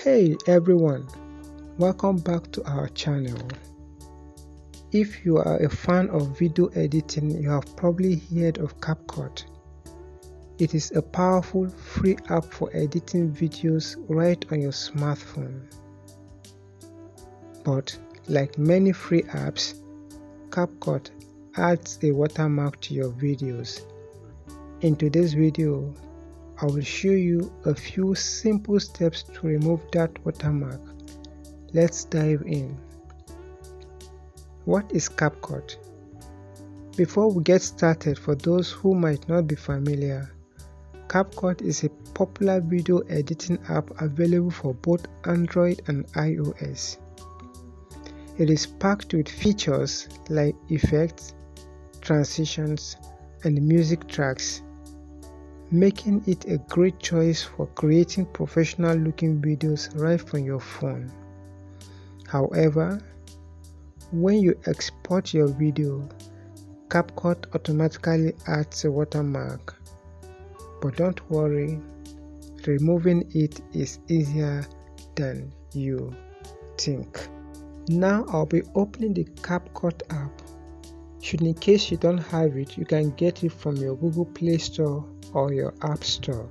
Hey everyone, welcome back to our channel. If you are a fan of video editing, you have probably heard of CapCut. It is a powerful free app for editing videos right on your smartphone. But like many free apps, CapCut adds a watermark to your videos. In today's video, I will show you a few simple steps to remove that watermark. Let's dive in. What is CapCut? Before we get started, for those who might not be familiar, CapCut is a popular video editing app available for both Android and iOS. It is packed with features like effects, transitions, and music tracks, making it a great choice for creating professional looking videos right from your phone. However, when you export your video, CapCut automatically adds a watermark. But don't worry, removing it is easier than you think. Now I'll be opening the CapCut app. In case you don't have it, you can get it from your Google Play Store or your App Store.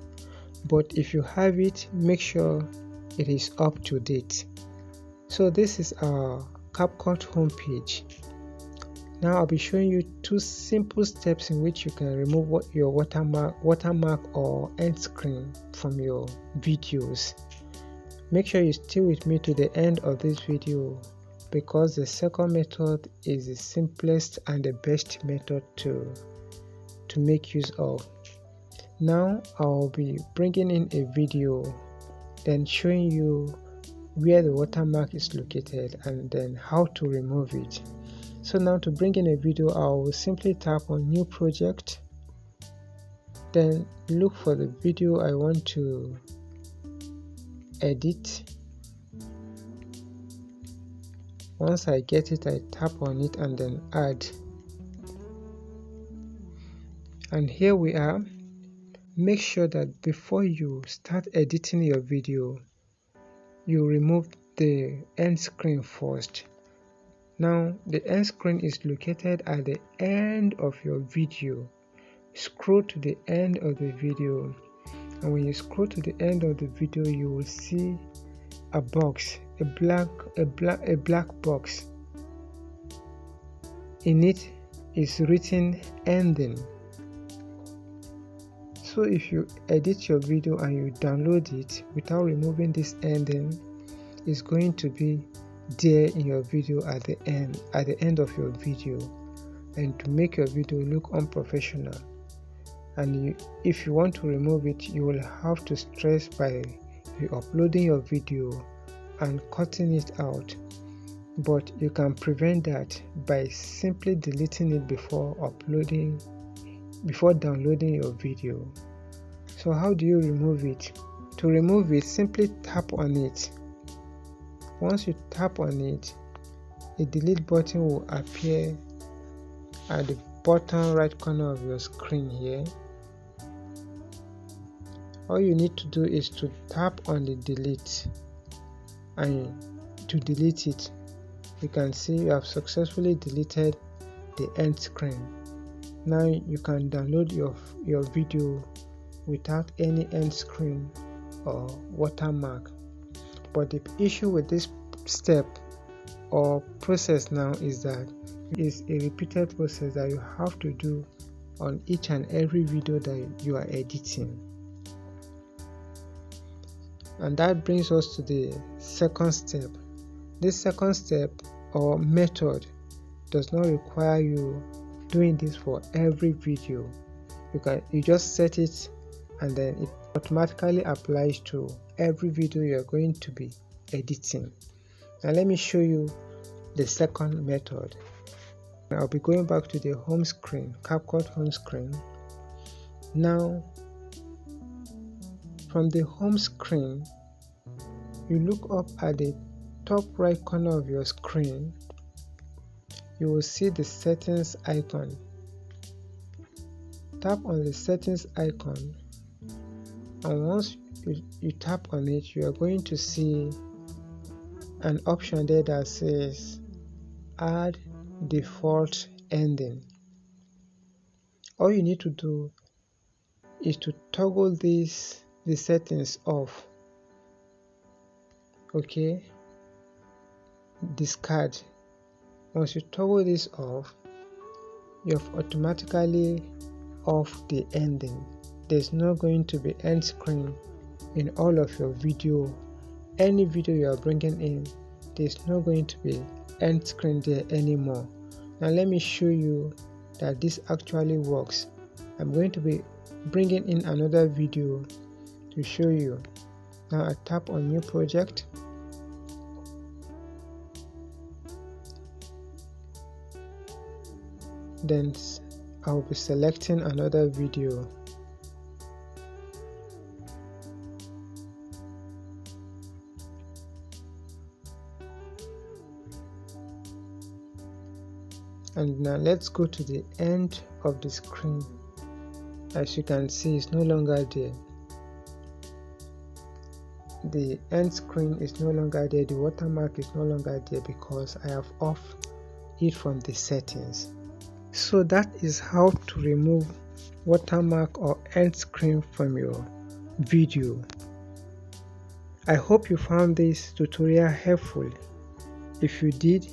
But if you have it, make sure it is up to date. So this is our CapCut homepage. Now I'll be showing you two simple steps in which you can remove your watermark or end screen from your videos. Make sure you stay with me to the end of this video, because the second method is the simplest and the best method to make use of. Now I'll be bringing in a video, then showing you where the watermark is located and then how to remove it. So now to bring in a video, I will simply tap on new project, then look for the video I want to edit. Once I get it, I tap on it and then add. And here we are. Make sure that before you start editing your video, you remove the end screen first. Now the end screen is located at the end of your video. Scroll to the end of the video, and when you scroll to the end of the video, you will see a box, a black box. In it is written ending. So if you edit your video and you download it without removing this ending, it's going to be there in your video at the end of your video, and to make your video look unprofessional. And if you want to remove it, you will have to stress by re-uploading your video and cutting it out. But you can prevent that by simply deleting it before downloading your video. So how do you remove it? To remove it, simply tap on it. Once you tap on it, a delete button will appear at the bottom right corner of your screen here. All you need to do is to tap on the delete, and to delete it, you can see you have successfully deleted the end screen. Now you can download your video without any end screen or watermark. But the issue with this step or process now is that it's a repeated process that you have to do on each and every video that you are editing. And that brings us to the second step. This second step or method does not require you doing this for every video. You just set it, and then it automatically applies to every video you are going to be editing. Now let me show you the second method. I'll be going back to the home screen, CapCut home screen. Now from the home screen, you look up at the top right corner of your screen. You will see the settings icon. Tap on the settings icon, and once you tap on it, you are going to see an option there that says add default ending. All you need to do is to toggle the settings off. Okay, discard. Once you toggle this off, you have automatically off the ending. There's not going to be end screen in all of your video. Any video you are bringing in, there's not going to be end screen there anymore. Now let me show you that this actually works. I'm going to be bringing in another video to show you. Now I tap on new project. Then I'll be selecting another video. And now let's go to the end of the screen. As you can see, it's no longer there. The end screen is no longer there. The watermark is no longer there because I have off it from the settings. So that is how to remove watermark or end screen from your video. I hope you found this tutorial helpful. If you did,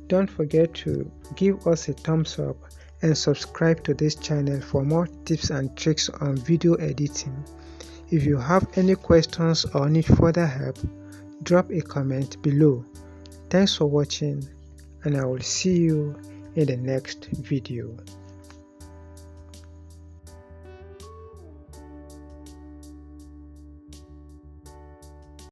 don't forget to give us a thumbs up and subscribe to this channel for more tips and tricks on video editing. If you have any questions or need further help, drop a comment below. Thanks for watching, and I will see you in the next video.